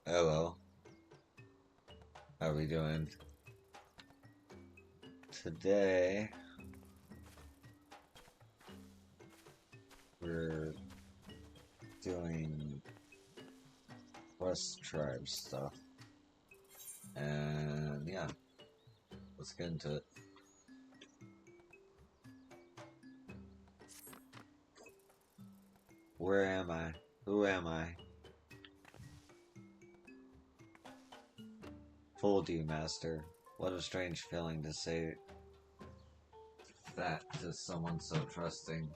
Hello, how are we doing? Today, we're doing West Tribe stuff. And yeah, let's get into it. Where am I? Who am I? Fooled you, Master. What a strange feeling to say that to someone so trusting.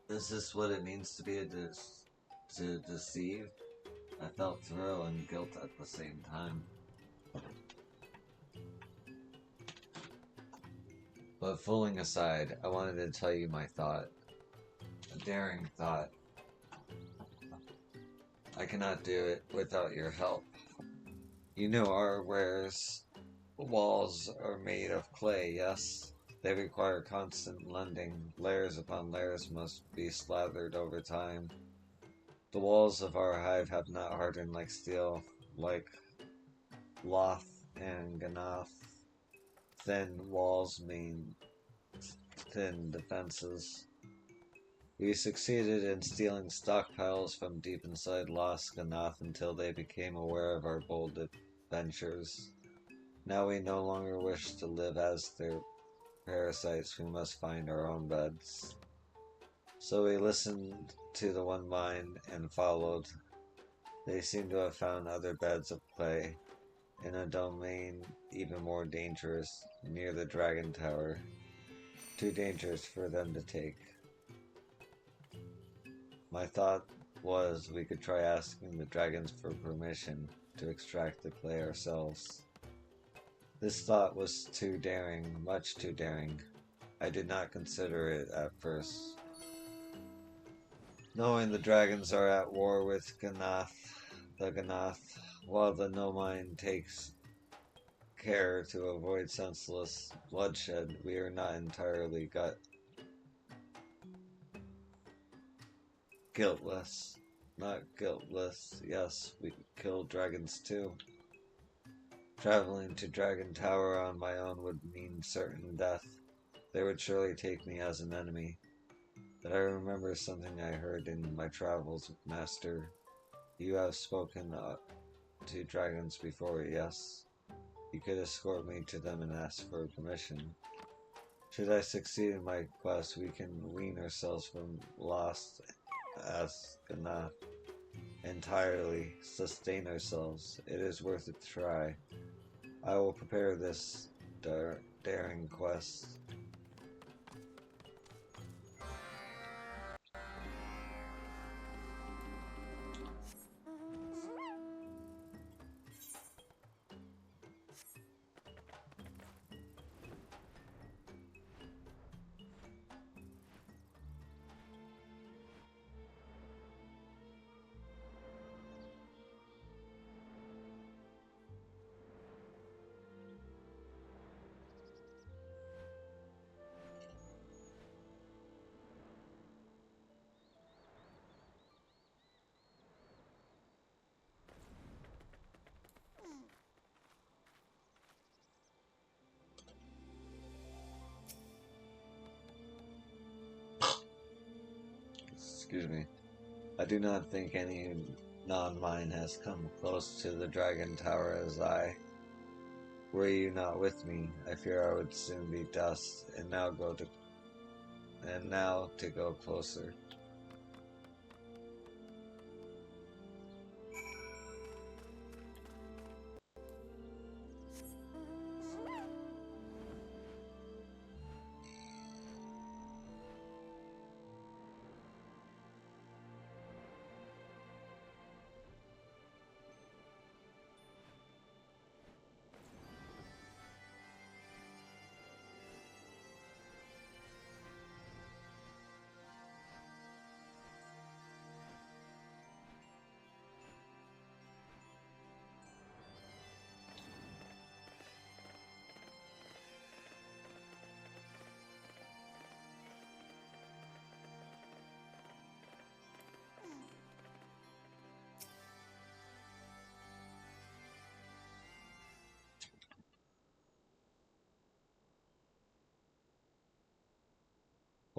Is this what it means to be to deceive? I felt thrill and guilt at the same time. But fooling aside, I wanted to tell you my thought. A daring thought. I cannot do it without your help. You know our wares walls are made of clay, yes? They require constant lending. Layers upon layers must be slathered over time. The walls of our hive have not hardened like steel, like Loth and Ganath. Thin walls mean thin defenses. We succeeded in stealing stockpiles from deep inside Lost Ganath until they became aware of our bold adventures. Now we no longer wish to live as their parasites, we must find our own beds. So we listened to the one mind and followed. They seem to have found other beds of clay in a domain even more dangerous, near the Dragon Tower. Too dangerous for them to take. My thought was we could try asking the dragons for permission to extract the clay ourselves. This thought was too daring, much too daring. I did not consider it at first. Knowing the dragons are at war with the Ganath, while the No-Mind takes care to avoid senseless bloodshed, we are not entirely guiltless. Not guiltless, yes, we kill dragons too. Traveling to Dragon Tower on my own would mean certain death. They would surely take me as an enemy. But I remember something I heard in my travels, Master. You have spoken to dragons before, yes? You could escort me to them and ask for permission. Should I succeed in my quest, we can wean ourselves from lost Ascana entirely, sustain ourselves. It is worth a try. I will prepare this daring quest. Excuse me. I do not think any non-mind has come close to the Dragon Tower as I. Were you not with me, I fear I would soon be dust, and now to go closer.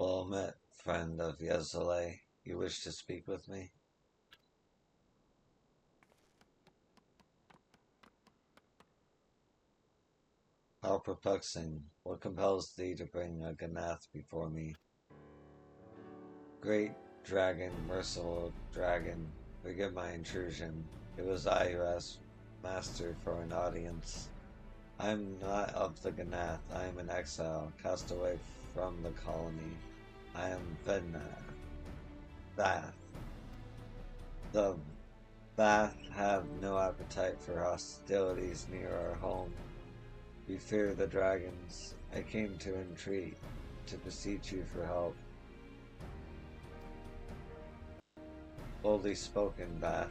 Well met, friend of Yezole. You wish to speak with me? How perplexing. What compels thee to bring a Ganath before me? Great dragon, merciful dragon, forgive my intrusion. It was I who asked Master for an audience. I am not of the Ganath. I am an exile, cast away from the colony. I am Bath. The Bath have no appetite for hostilities near our home. We fear the dragons. I came to entreat, to beseech you for help. Boldly spoken, Bath.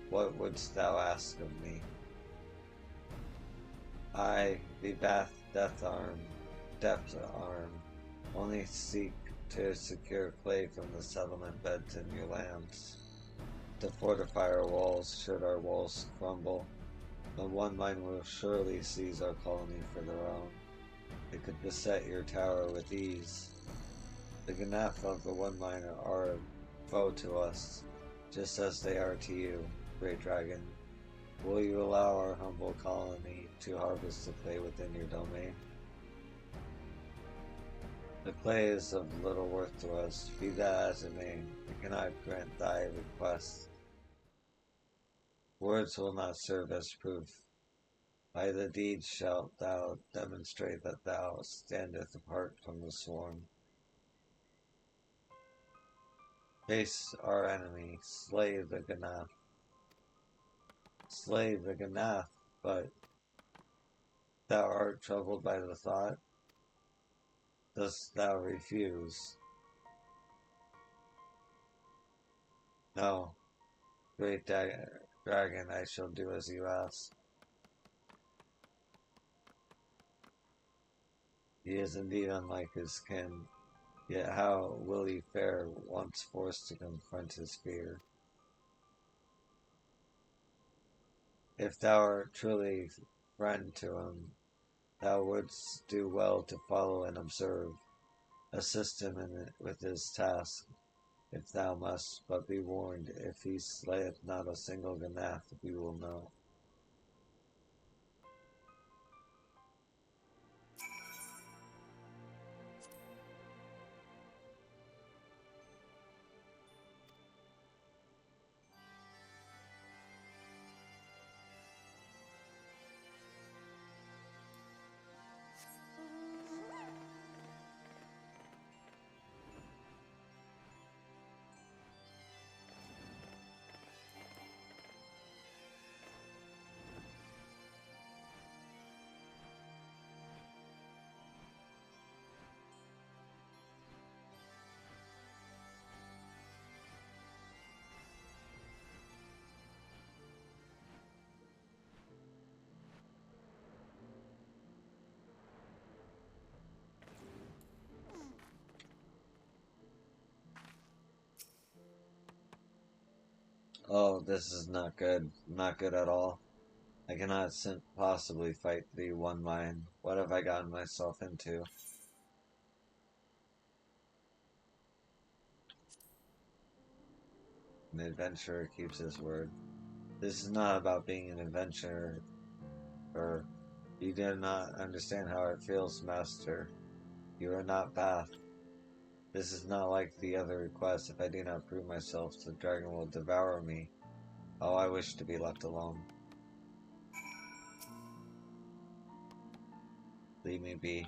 What wouldst thou ask of me? I, the Bath Death Arm, only seek to secure clay from the settlement beds in your lands. To fortify our walls should our walls crumble. The one mine will surely seize our colony for their own. It could beset your tower with ease. The Ganath of the one mine are a foe to us, just as they are to you, great dragon. Will you allow our humble colony to harvest the clay within your domain? The clay is of little worth to us, be that as it may, we cannot grant thy request. Words will not serve as proof. By the deeds shalt thou demonstrate that thou standest apart from the swarm. Face our enemy, slay the Ganath. Slay the Ganath, but thou art troubled by the thought? Dost thou refuse? No, great dragon, I shall do as you ask. He is indeed unlike his kin, yet how will he fare once forced to confront his fear? If thou art truly friend to him, thou wouldst do well to follow and observe. Assist him with his task, if thou must, but be warned, if he slayeth not a single Ganath, we will know. Oh, this is not good. Not good at all. I cannot possibly fight the one mine. What have I gotten myself into? An adventurer keeps his word. This is not about being an adventurer. You do not understand how it feels, Master. You are not Bath. This is not like the other requests. If I do not prove myself, the dragon will devour me. Oh, I wish to be left alone. Leave me be.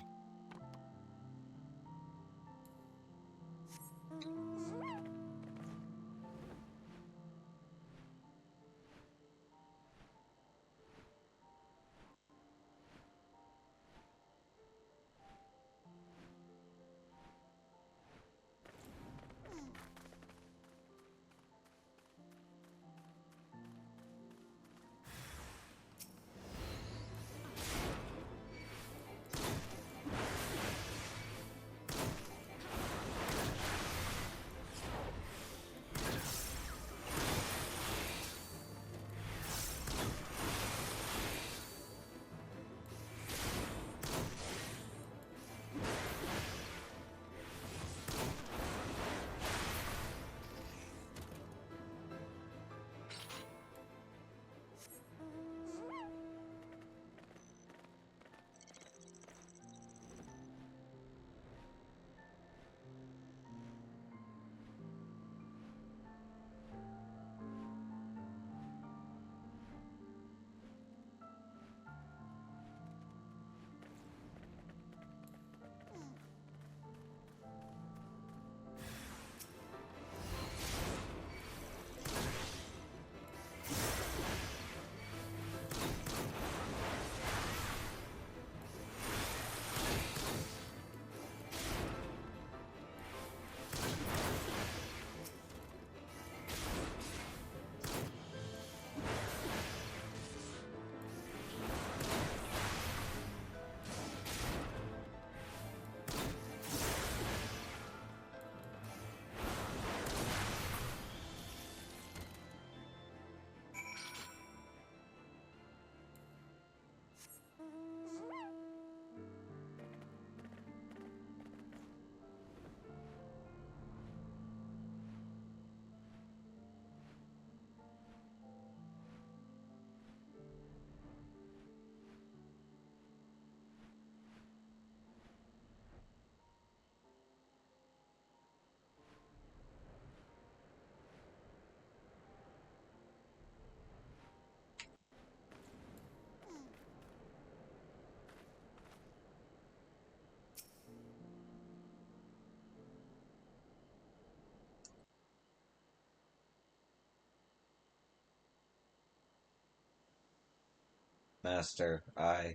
Master, I...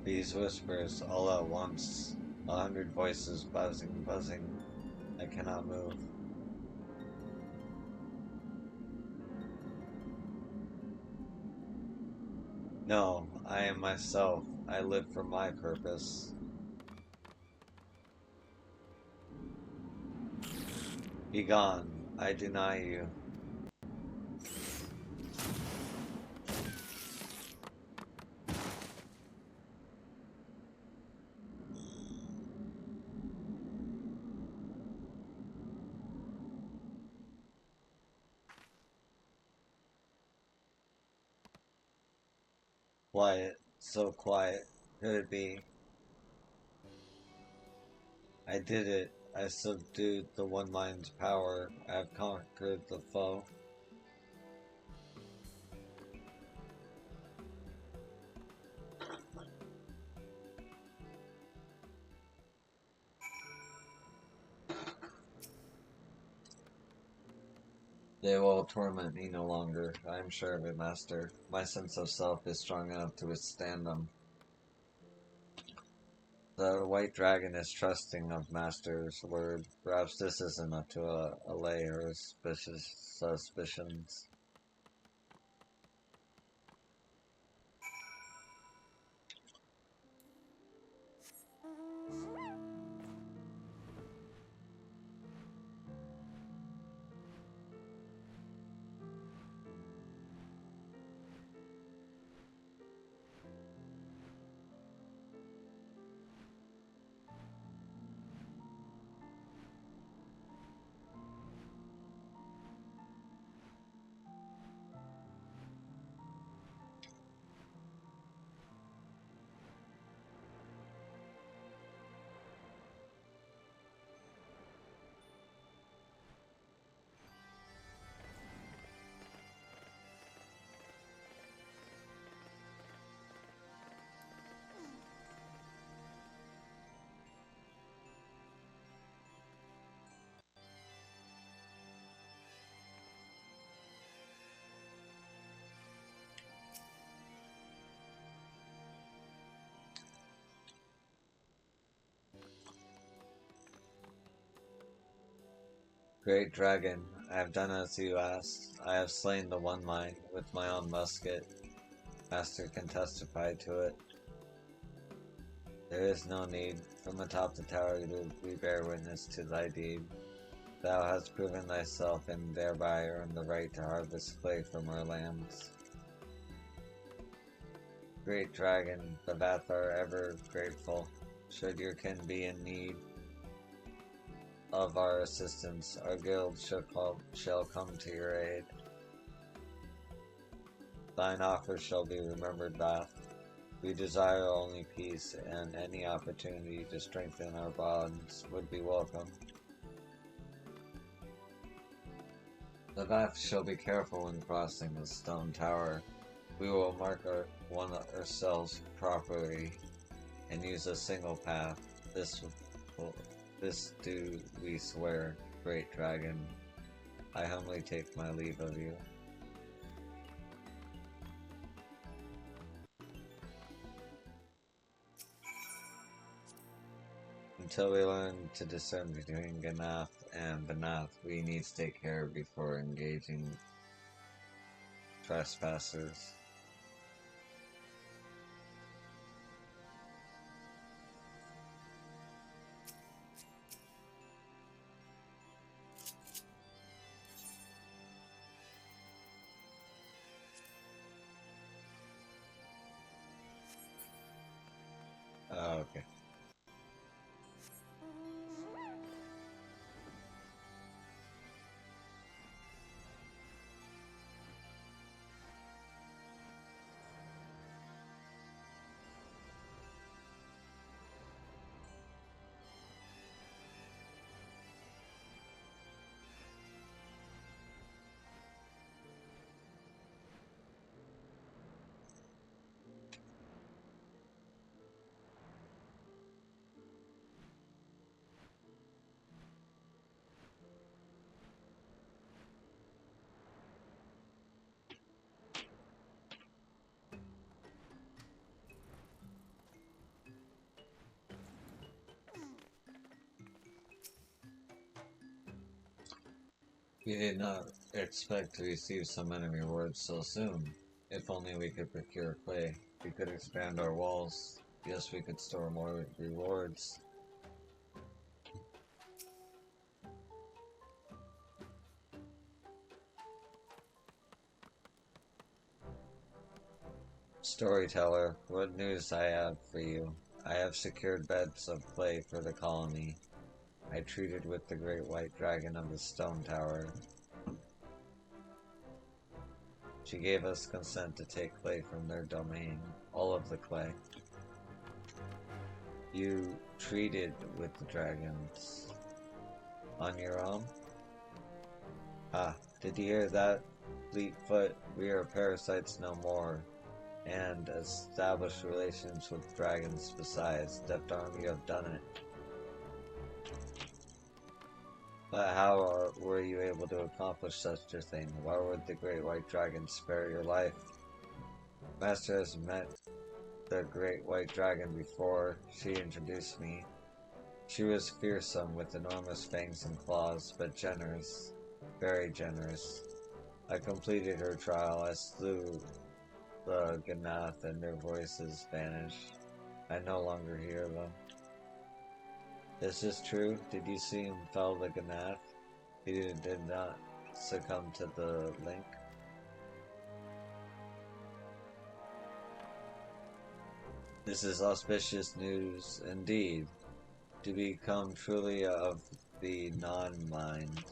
These whispers, all at once, 100 voices buzzing, buzzing. I cannot move. No, I am myself. I live for my purpose. Begone. I deny you. Quiet. So quiet. Could it be? I did it. I subdued the one mind's power. I have conquered the foe. They will torment me no longer. I am sure of it, Master. My sense of self is strong enough to withstand them. The white dragon is trusting of Master's word. Perhaps this is enough to allay her suspicions. Great dragon, I have done as you asked. I have slain the one mind with my own musket. Master can testify to it. There is no need. From atop the tower we bear witness to thy deed. Thou hast proven thyself and thereby earned the right to harvest clay from our lands. Great dragon, the Vath are ever grateful. Should your kin be in need of our assistance, our guild shall come to your aid. Thine offer shall be remembered, Vath. We desire only peace, and any opportunity to strengthen our bonds would be welcome. The Vath shall be careful when crossing the stone tower. We will mark ourselves properly and use a single path. This do we swear, great dragon. I humbly take my leave of you. Until we learn to discern between Ganath and Banath, we need to take care before engaging trespassers. Oh, okay. We did not expect to receive so many rewards so soon. If only we could procure clay. We could expand our walls. Yes, we could store more rewards. Storyteller, what news I have for you. I have secured beds of clay for the colony. I treated with the great white dragon of the stone tower. She gave us consent to take clay from their domain, all of the clay. You treated with the dragons on your own? Ah, did you hear that? Fleetfoot, we are parasites no more, and established relations with dragons besides. Deft Arm, you have done it. But how were you able to accomplish such a thing? Why would the great white dragon spare your life? Master has met the great white dragon before. She introduced me. She was fearsome with enormous fangs and claws, but generous. Very generous. I completed her trial. I slew the Ganath and their voices vanished. I no longer hear them. Is this true? Did you see him fell the Ganath? He did not succumb to the link. This is auspicious news indeed. To become truly of the non-mind.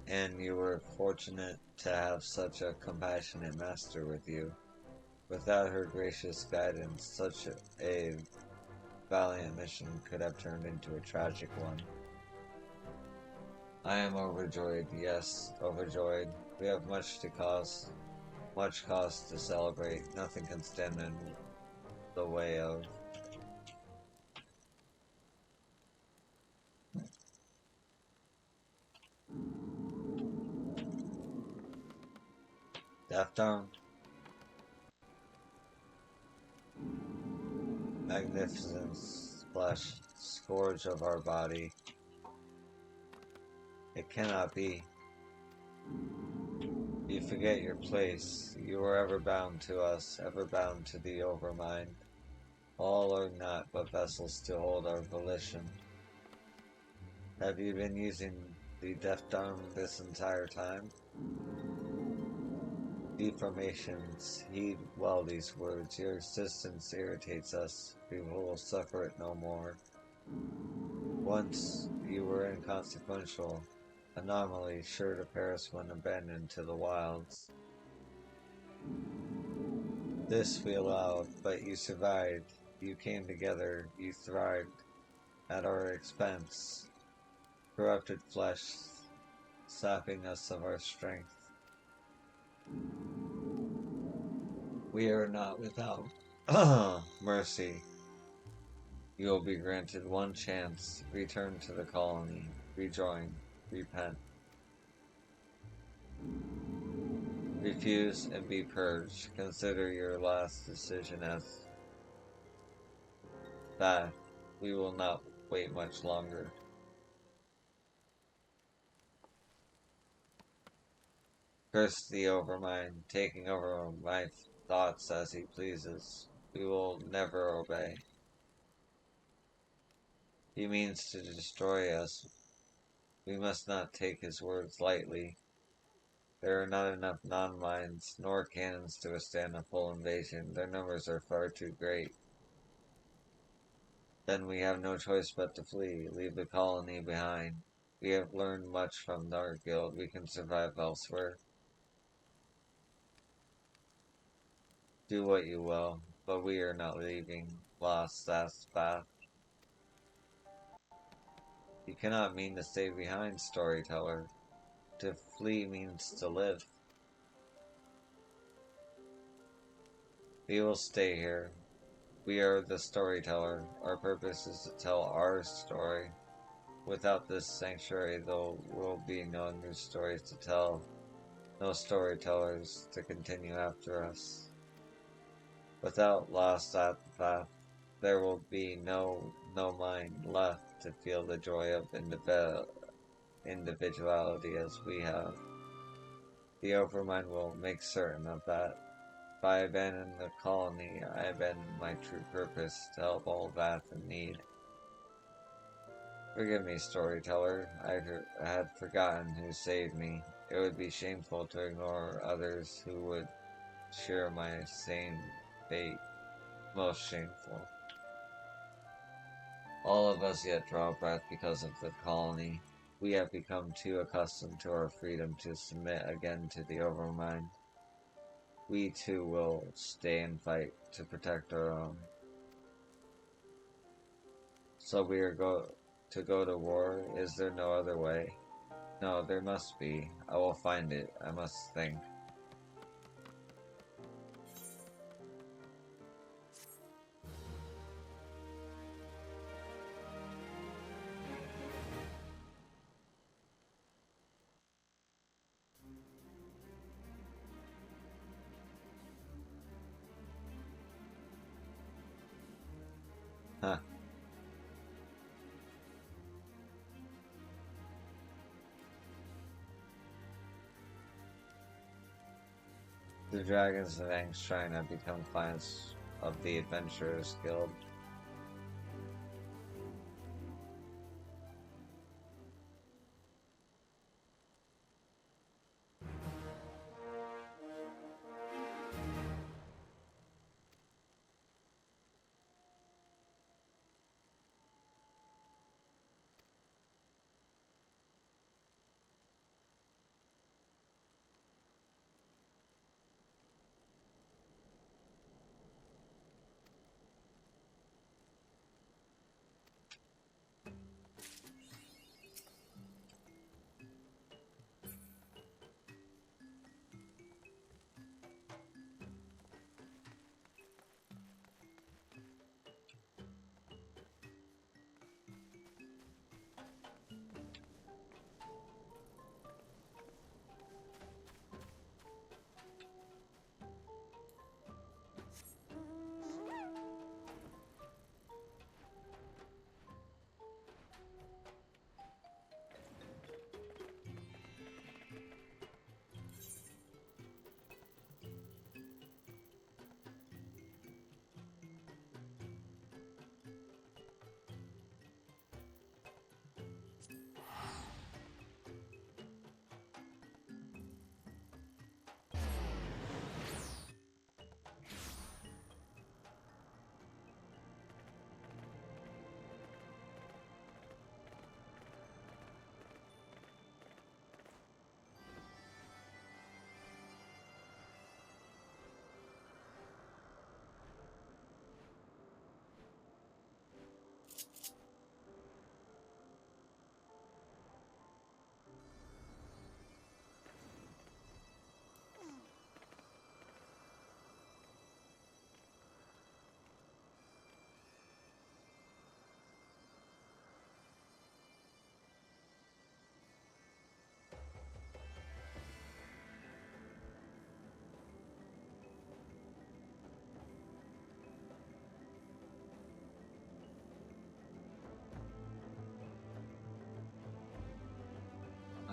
And you were fortunate to have such a compassionate master with you. Without her gracious guidance, such a valiant mission could have turned into a tragic one. I am overjoyed, yes, overjoyed. We have much cause to celebrate. Nothing can stand in the way of. Deft Arm. Magnificent flesh, scourge of our body. It cannot be. You forget your place. You are ever bound to us, ever bound to the Overmind. All are not but vessels to hold our volition. Have you been using the Deft Arm this entire time? Deformations, heed well these words. Your existence irritates us. We will suffer it no more. Once you were inconsequential, anomaly sure to perish when abandoned to the wilds. This we allowed, but you survived. You came together, you thrived at our expense. Corrupted flesh, sapping us of our strength. We are not without mercy. You will be granted one chance. Return to the colony. Rejoin. Repent. Refuse and be purged. Consider your last decision as that. We will not wait much longer. Curse the Overmind, taking over my thoughts as he pleases. We will never obey. He means to destroy us. We must not take his words lightly. There are not enough non-minds nor cannons to withstand a full invasion. Their numbers are far too great. Then we have no choice but to flee, leave the colony behind. We have learned much from our guild. We can survive elsewhere. Do what you will, but we are not leaving. Lost that's path. You cannot mean to stay behind, storyteller. To flee means to live. We will stay here. We are the storyteller. Our purpose is to tell our story. Without this sanctuary, there will be no new stories to tell. No storytellers to continue after us. Without lost at the path, there will be no mind left to feel the joy of individuality as we have. The Overmind will make certain of that. If I abandon the colony, I abandon my true purpose to help all Vath in need. Forgive me, storyteller. I had forgotten who saved me. It would be shameful to ignore others who would share my same fate. Most shameful. All of us yet draw breath because of the colony. We have become too accustomed to our freedom to submit again to the Overmind. We too will stay and fight to protect our own. So we are to go to war? Is there no other way? No, there must be. I will find it. I must think. Huh. The Dragons of Angshrine have become clients of the Adventurers Guild.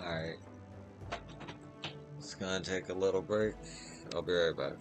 Alright, it's gonna take a little break. I'll be right back.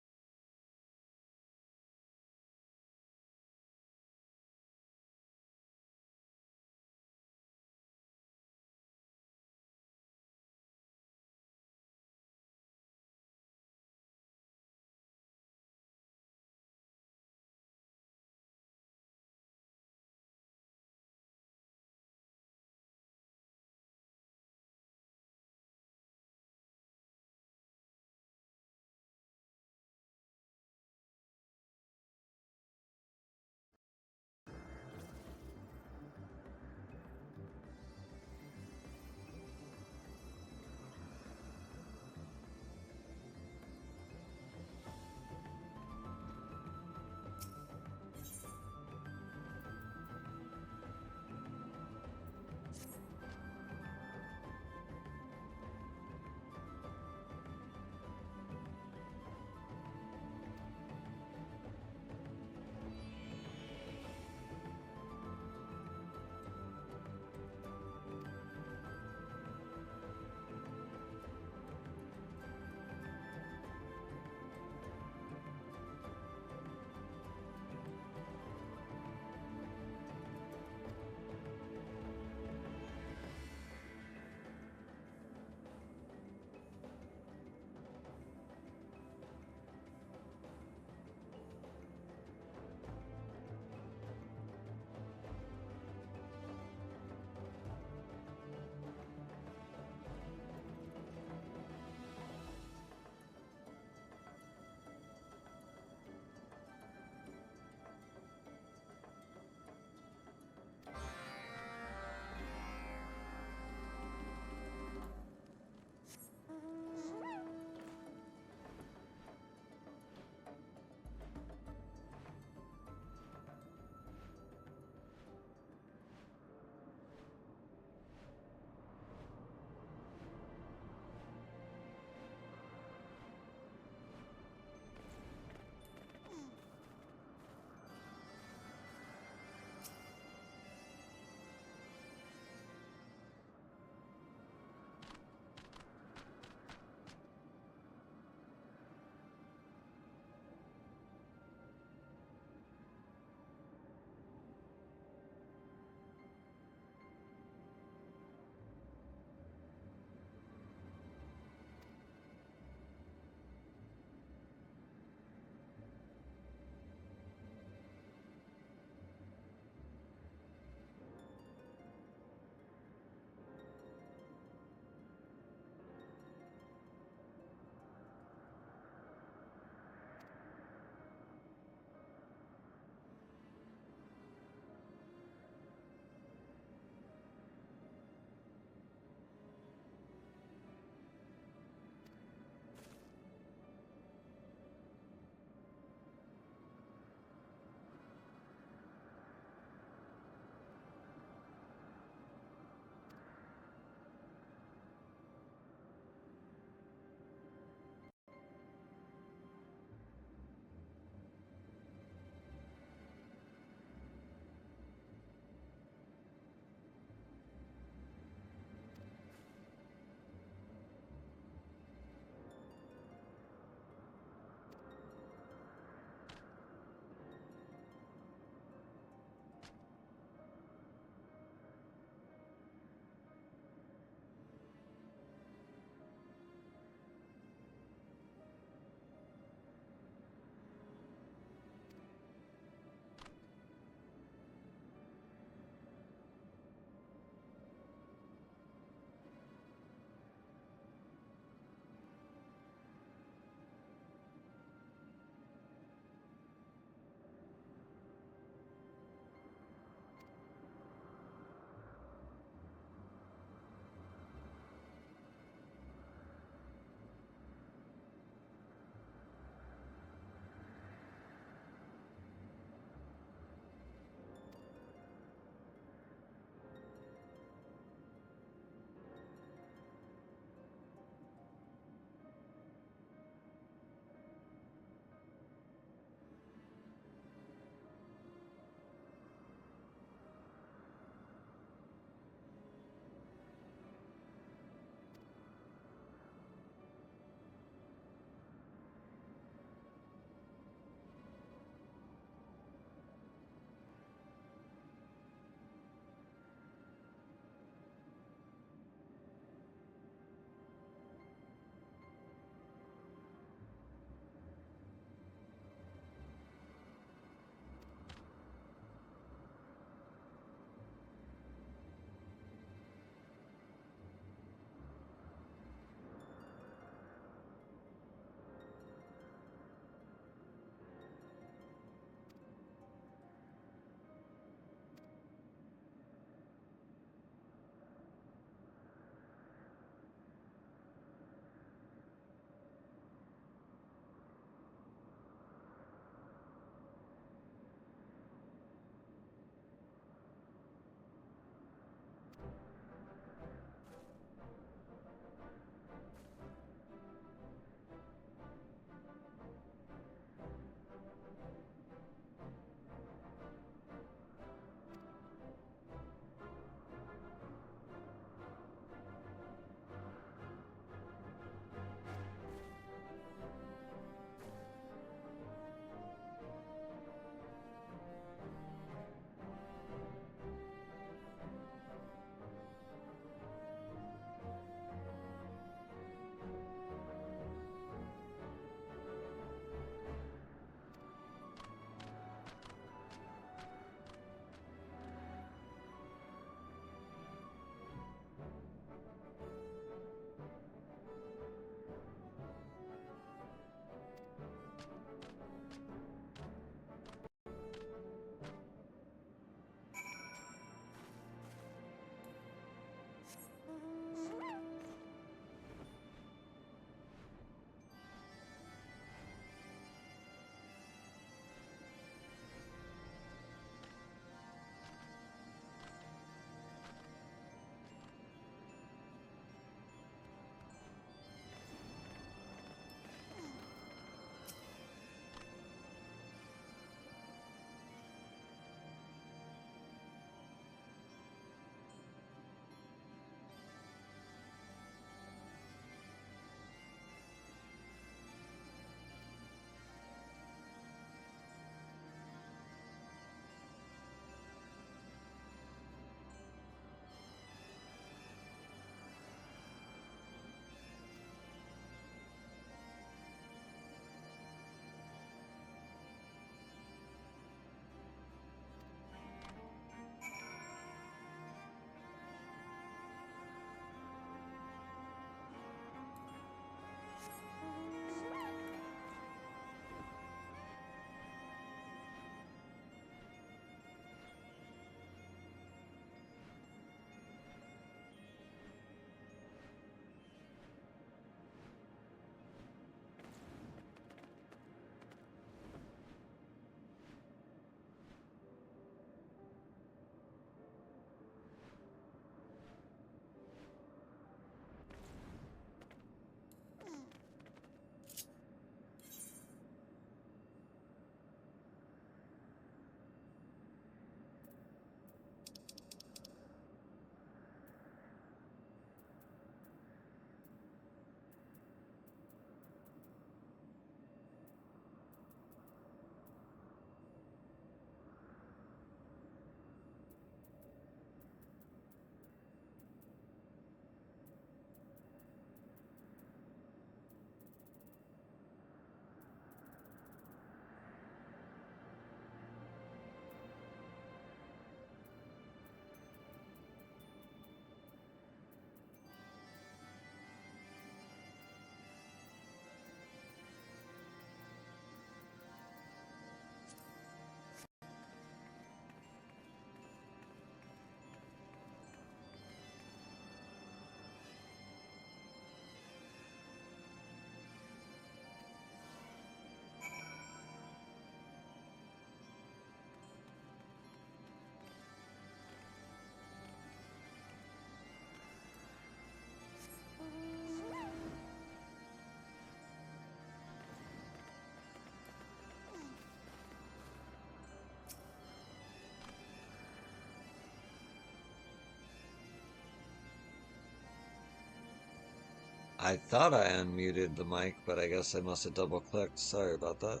I thought I unmuted the mic, but I guess I must have double clicked. Sorry about that.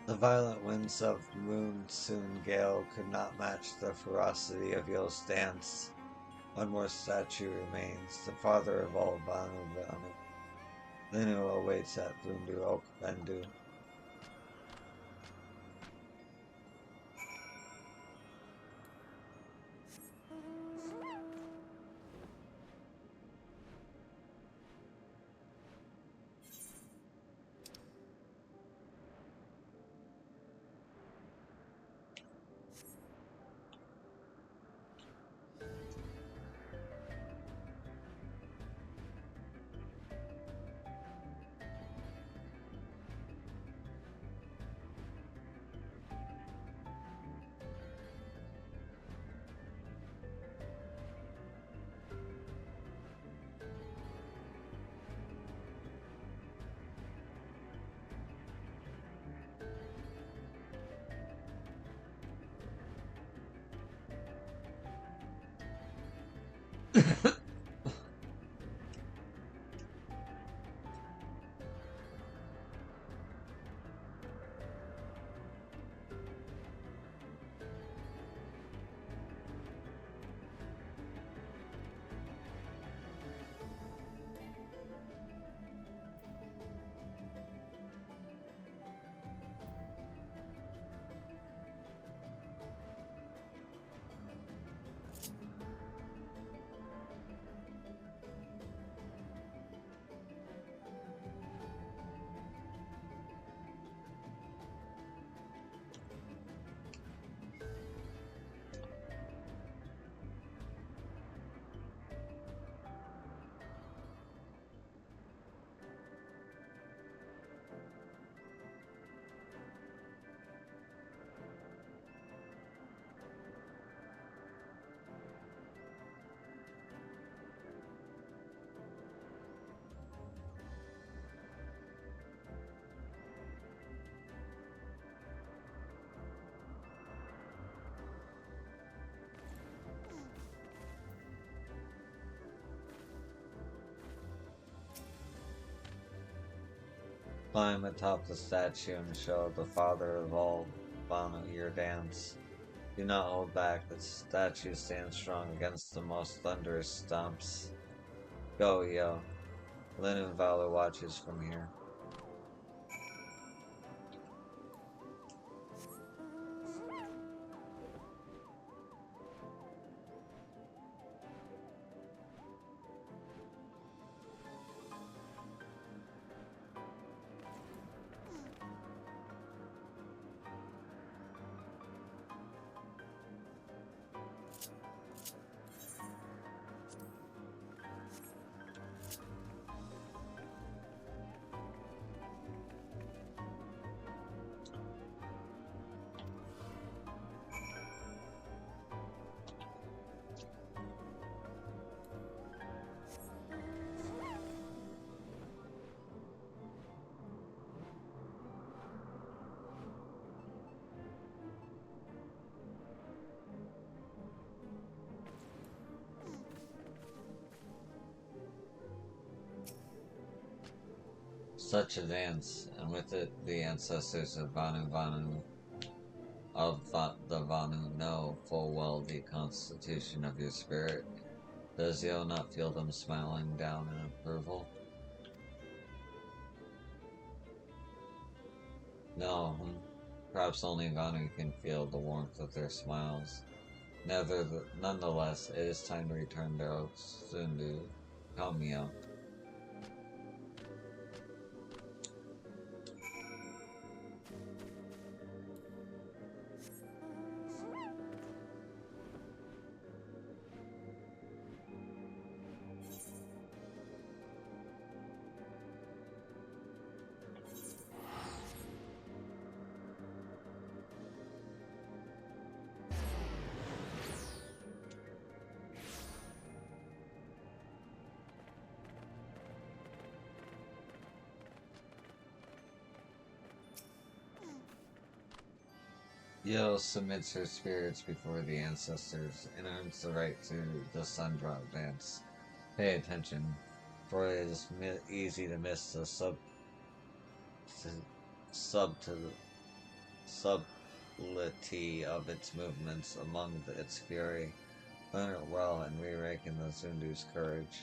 The violent winds of monsoon gale could not match the ferocity of Yo's dance. One more statue remains, the father of all Vanu Vanu. Linu awaits at Vundu Oak Bendu. Climb atop the statue and show the father of all Vanu your dance. Do not hold back, the statue stands strong against the most thunderous stomps. Go, Yo. Linen Valor watches from here. Such a dance, and with it the ancestors of Vanu Vanu the Vanu know full well the constitution of your spirit. Does Yo not feel them smiling down in approval? No, perhaps only Vanu can feel the warmth of their smiles. Nonetheless, it is time to return to Oksundu. Come, Yo. Yo submits her spirits before the ancestors and earns the right to the sun drop dance. Pay attention. for it is easy to miss the sub to the subtlety of its movements among its fury. Learn it well and re-reckon the Zundu's courage.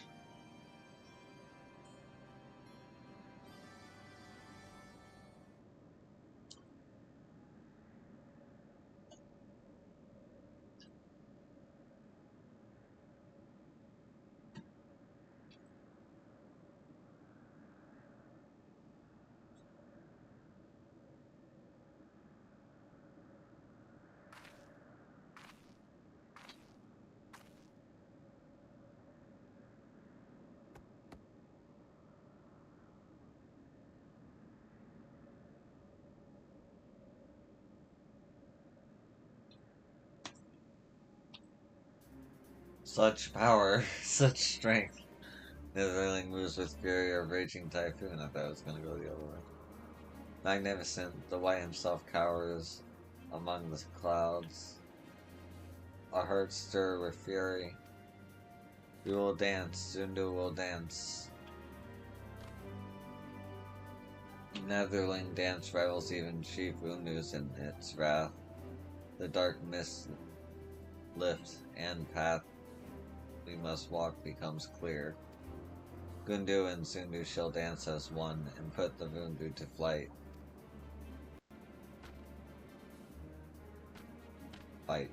Such power, such strength. Netherling moves with fury or raging typhoon. I thought it was gonna go the other way. Magnificent, the white himself cowers among the clouds. Our hearts stir with fury. We will dance, Zundu will dance. Netherling dance rivals even Chief Undu's in its wrath. The dark mist lift and path we must walk becomes clear. Gundu and Zundu shall dance as one and put the Vundu to flight. Fight.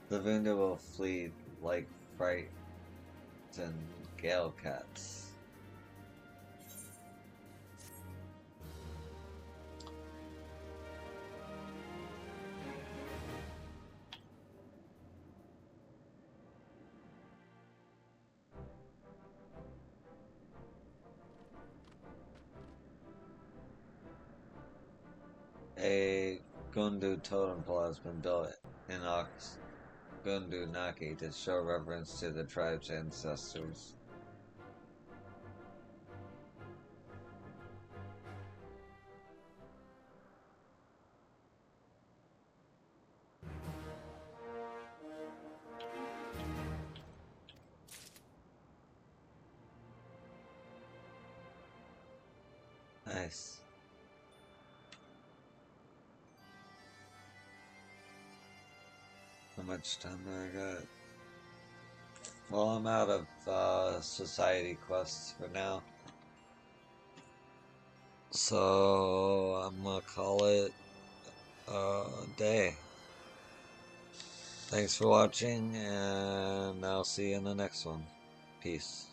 The Vundu will flee like frightened gale cats. A Gundu totem pole has been built in Gundu Naki to show reverence to the tribe's ancestors. Nice. How much time do I got? Well, I'm out of society quests for now. So I'm gonna call it a day. Thanks for watching, and I'll see you in the next one. Peace.